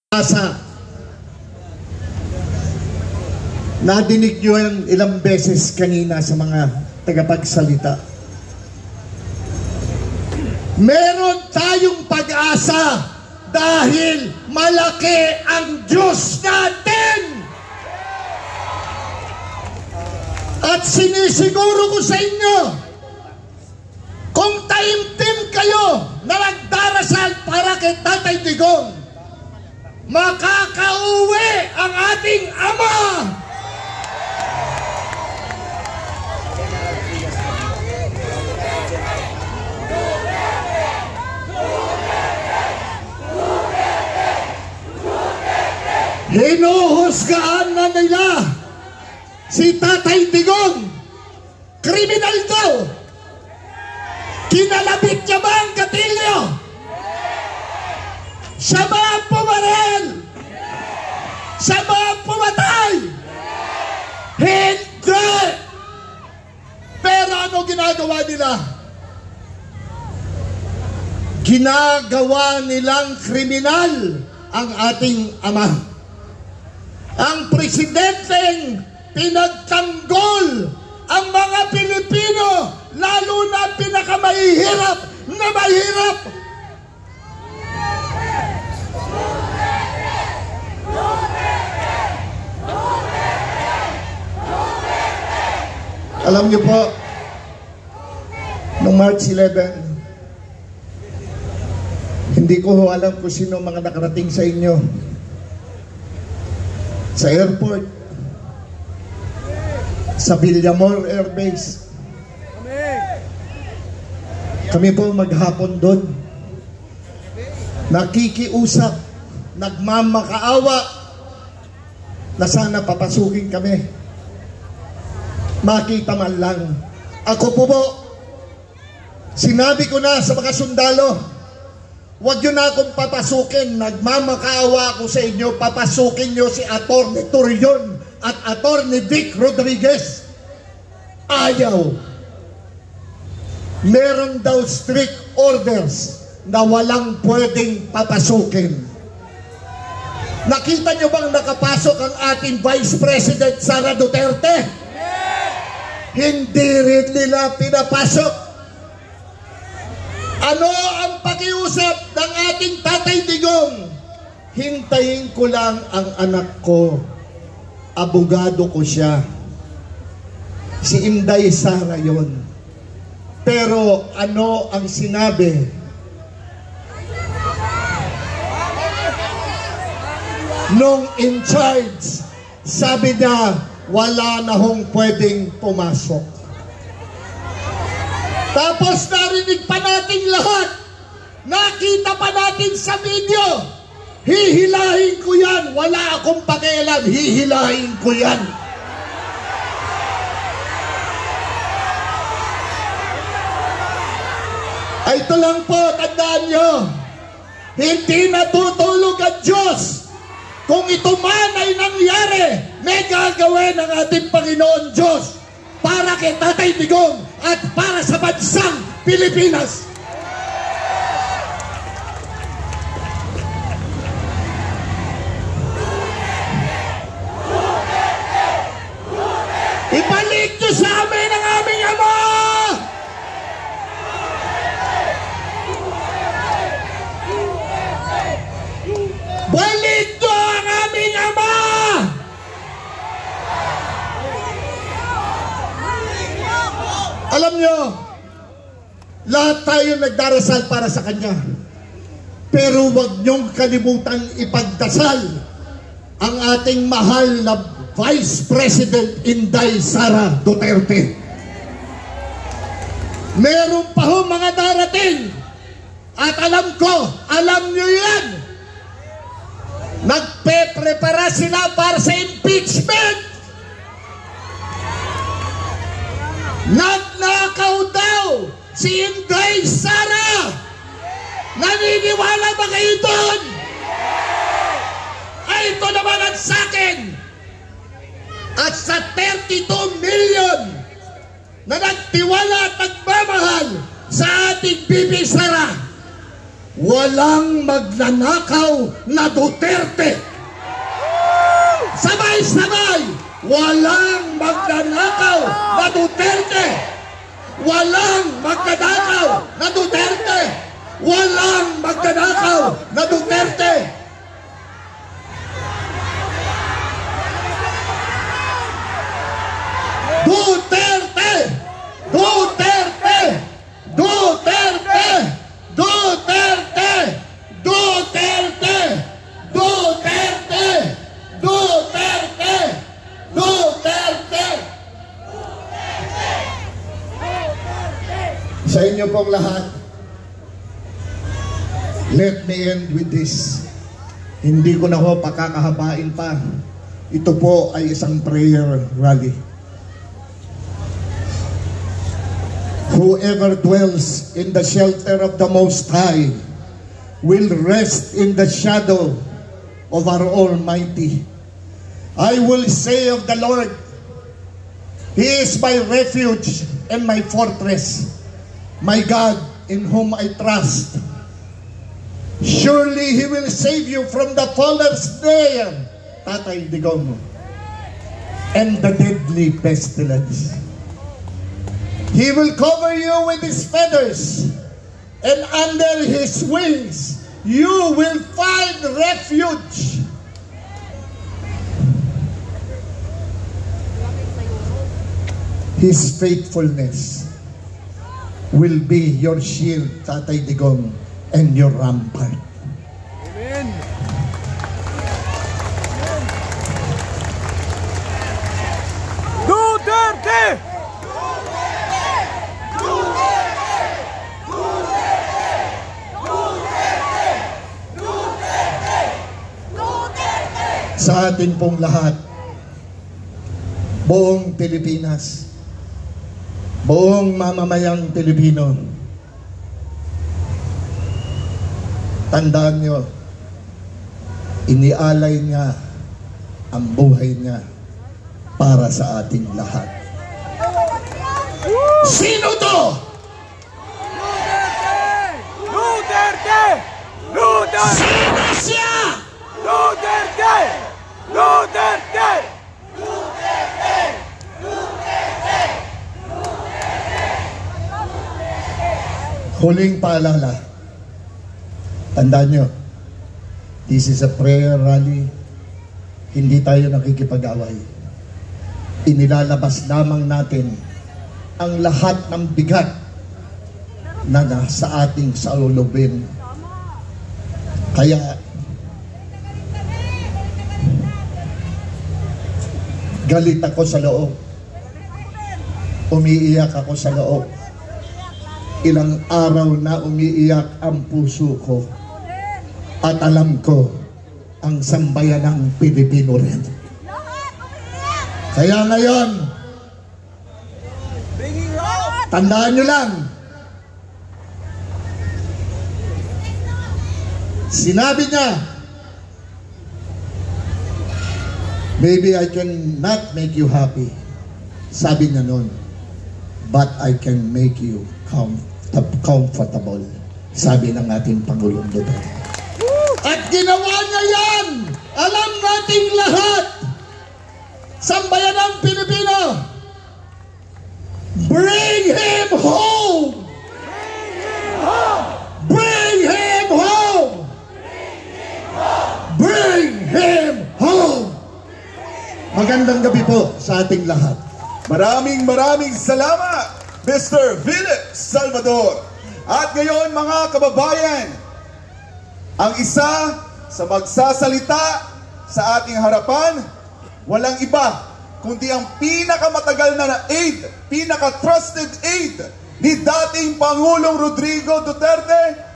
Asa, nadinig nyo yan ilang beses kanina sa mga tagapagsalita. Meron tayong pag-asa dahil malaki ang Diyos natin. At sinisiguro ko sa inyo, kung taimtim kayo na nagdarasal para kay Tatay Digong, makakauwi ang ating Ama. Hinuhusgahan na nila si Tatay Digong. Kriminal daw. Kinalabit niya ba ang gatilyo? Siya ba ang pumaril? Siya ba ang pumatay? Hindi! Pero ano ginagawa nila? Ginagawa nilang kriminal ang ating Ama. Ang presidenteng pinagtanggol ang mga Pilipino, lalo na pinakamahihirap na mahirap. Alam niyo po, noong March 11, hindi ko alam kung sino mga nakarating sa inyo sa airport, sa Villamor Air Base. Kami po maghapon doon, nakikiusap, nagmamakaawa na sana papasukin kami. Makita man lang. Ako po, sinabi ko na sa mga sundalo, huwag nyo na akong papasukin. Nagmamakaawa ako sa inyo. Papasukin nyo si Atty. Torion at Atty. Vic Rodriguez. Ayaw. Meron daw strict orders na walang pwedeng papasukin. Nakita nyo bang nakapasok ang ating Vice President Sara Duterte? Hindi rin nila pinapasok. Ano ang pakiusap ng ating Tatay Digong? Hintayin ko lang ang anak ko. Abogado ko siya. Si Inday Sara yon. Pero ano ang sinabi? Nung in charge, sabi niya, wala na hong pwedeng pumasok. Tapos narinig pa natin lahat, nakita pa natin sa video, hihilahin ko yan, wala akong pakialam, hihilahin ko yan. Ay, ito lang po, tandaan nyo, hindi natutulog ang Diyos. Kung ito man ay nangyari, may gagawin ng ating Panginoon Diyos para kay Tatay Digong at para sa bansang Pilipinas. Ibalik nyo sa amin ang aming Ama! Balik nyo ang aming Ama! Alam nyo, lahat tayo nagdarasal para sa Kanya. Pero huwag nyong kalimutan ipagdasal ang ating mahal na Vice President Inday Sara Duterte. Meron pa ho mga darating. At alam ko, alam nyo yan. Nagpe-prepara sila para sa impeachment. Nagnakaw daw si Inday Sara. Naniniwala ba kayo doon? Ay, ito naman ang sakin. At sa 32 million na nagtiwala at nagmamahal sa ating Bibi Sara, walang magnanakaw na Duterte. Sabay-sabay, walang magnanakaw na Duterte. Walang magnanakaw na Duterte. Walang magnanakaw na Duterte. Duterte! Duterte! Duterte! Duterte! Duterte! Duterte! Duterte! Duterte! Sa inyo pong lahat, let me end with this. Hindi ko na ho pakakahabain pa. Ito po ay isang prayer rally. Whoever dwells in the shelter of the Most High will rest in the shadow of our Almighty. I will say of the Lord, He is my refuge and my fortress, my God in whom I trust. Surely He will save you from the faller's snare, Tatay Digong, and the deadly pestilence. He will cover you with His feathers, and under His wings you will find refuge. His faithfulness will be your shield, Tatay Digong, and your rampart. Amen. Duterte! Sa atin pong lahat, buong Pilipinas, buong mamamayang Pilipino, tandaan nyo, inialay niya ang buhay niya para sa ating lahat. Sino to? Duterte! Duterte! Sino siya? Duterte! Duterte! Duterte! Huling paalala. Tandaan nyo, this is a prayer rally. Hindi tayo nakikipag-away. Inilalabas lamang natin ang lahat ng bigat na nasa ating salubin. Kaya galit ako sa loob. Umiiyak ako sa loob. Ilang araw na umiiyak ang puso ko. At alam ko, ang sambayanang Pilipino rin. Kaya ngayon, tandaan nyo lang, sinabi niya, maybe I can not make you happy. Sabi niya noon, but I can make you comfortable. Sabi ng ating Pangulong Duterte. At ginawa niya yan! Alam nating lahat! Sambayanang Pilipino! Bring him home! Bring him home! Bring him home! Magandang gabi po sa ating lahat. Maraming salamat, Mr. Philip Salvador. At ngayon mga kababayan, ang isa sa magsasalita sa ating harapan, walang iba kundi ang pinakamatagal na aide, pinaka-trusted aide ni dating Pangulong Rodrigo Duterte,